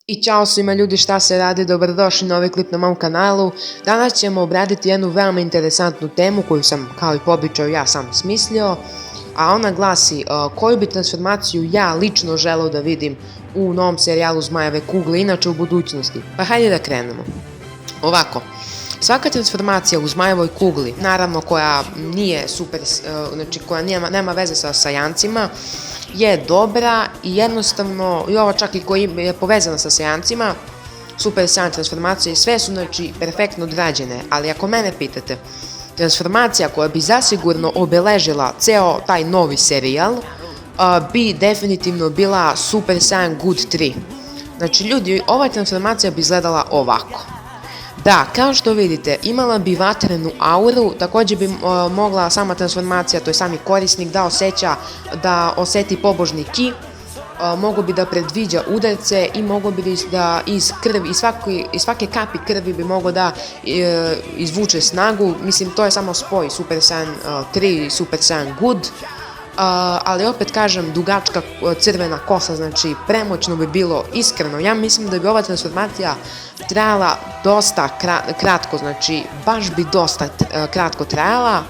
I ćao svima ljudi, šta se radi, dobrodošli na ovaj klip na mom kanalu. Danas ćemo obraditi jednu veoma interesantnu temu koju sam, kao i po običaju, ja sam smislio. A ona glasi, koju bi transformaciju ja lično želeo da vidim u novom serijalu Zmajeve kugle, inače u budućnosti. Pa hajde da krenemo. Ovako, svaka transformacija u Zmajevoj kugli, naravno koja nije super, znači koja nema veze sa sajancima, je dobra i jednostavno, i ova čak i koja je povezana sa sajancima, Super Saiyan transformacije i sve su znači perfektno odrađene, ali ako mene pitate, transformacija koja bi zasigurno obeležila ceo taj novi serijal bi definitivno bila Super Saiyan God 3. Znači ljudi, ova transformacija bi izgledala ovako. Da, kao što vidite, imala bi vatrenu auru, također bi mogla sama transformacija, to je sami korisnik, da oseti pobožni ki, mogo bi da predviđa udarce i mogo bi da iz svake kapi krvi bi mogo da izvuče snagu. Mislim, to je samo spoj Super Saiyan 3 i Super Saiyan God. Ali opet kažem, dugačka crvena kosa, znači premoćno bi bilo, iskreno. Ja mislim da bi ova transformacija trajala dosta kratko, znači baš bi dosta kratko trajala,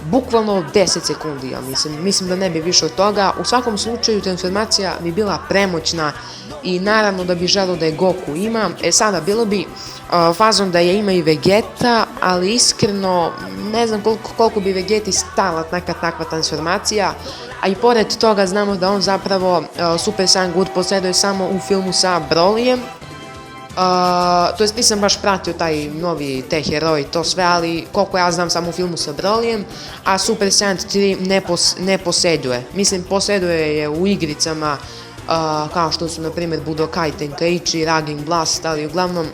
bukvalno 10 sekundi, ja mislim da ne bi više od toga. U svakom slučaju transformacija bi bila premoćna i naravno da bi želeo da je Goku ima. Sada bilo bi fazom da je ima i Vegeta, ali iskreno ne znam koliko bi Vegeti stala neka takva transformacija, a i pored toga znamo da on zapravo Super Saiyan God posjeduje samo u filmu sa Brolyjem. To jest nisam baš pratio taj novi te heroj i to sve, ali koliko ja znam samo u filmu sa Brolyjem, a Super Saiyan 3 ne posjeduje. Mislim, posjeduje je u igricama kao što su na primjer Budokai Tenkaichi, Raging Blast, ali uglavnom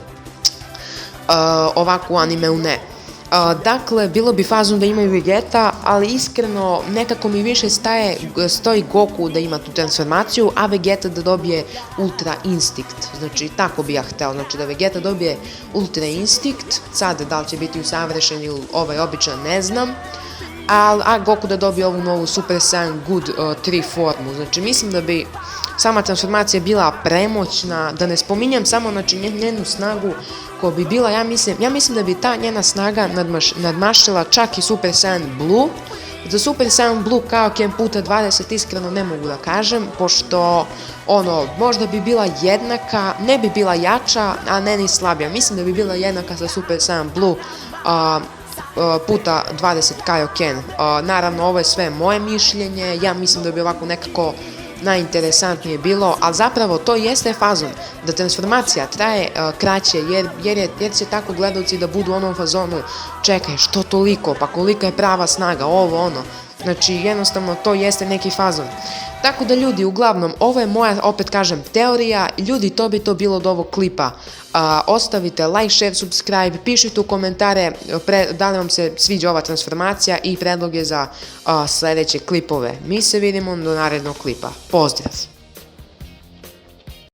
ovako u animeu ne. Dakle, bilo bi fazno da imaju Vegeta, ali iskreno nekako mi više stoji Goku da ima tu transformaciju, a Vegeta da dobije Ultra Instinct. Znači, tako bi ja hteo, znači da Vegeta dobije Ultra Instinct, sad da li će biti usavršen ili običan ne znam, a Goku da dobije ovu novu Super Saiyan God 3 formu. Znači, mislim da bi sama transformacija bila premoćna, da ne spominjem samo znači njenu snagu koja bi bila, ja mislim da bi ta njena snaga nadmašila čak i Super Saiyan Blue. Za Super Saiyan Blue kao Ken puta 20 iskreno ne mogu da kažem, pošto možda bi bila jednaka, ne bi bila jača, a ne ni slabija. Mislim da bi bila jednaka sa Super Saiyan Blue puta 20 Kaioken. Naravno, ovo je sve moje mišljenje, ja mislim da bi ovako nekako najinteresantnije bilo, ali zapravo to jeste fazon da transformacija traje kraće, jer će tako gledalci da budu u onom fazonu, čekaj, što toliko, pa kolika je prava snaga, znači jednostavno to jeste neki fazon. Tako da ljudi, uglavnom, ovo je moja, opet kažem, teorija. Ljudi, to bi to bilo od ovog klipa. Ostavite like, share, subscribe, pišite u komentare da li vam se sviđa ova transformacija i predloge za sljedeće klipove. Mi se vidimo do narednog klipa. Pozdrav!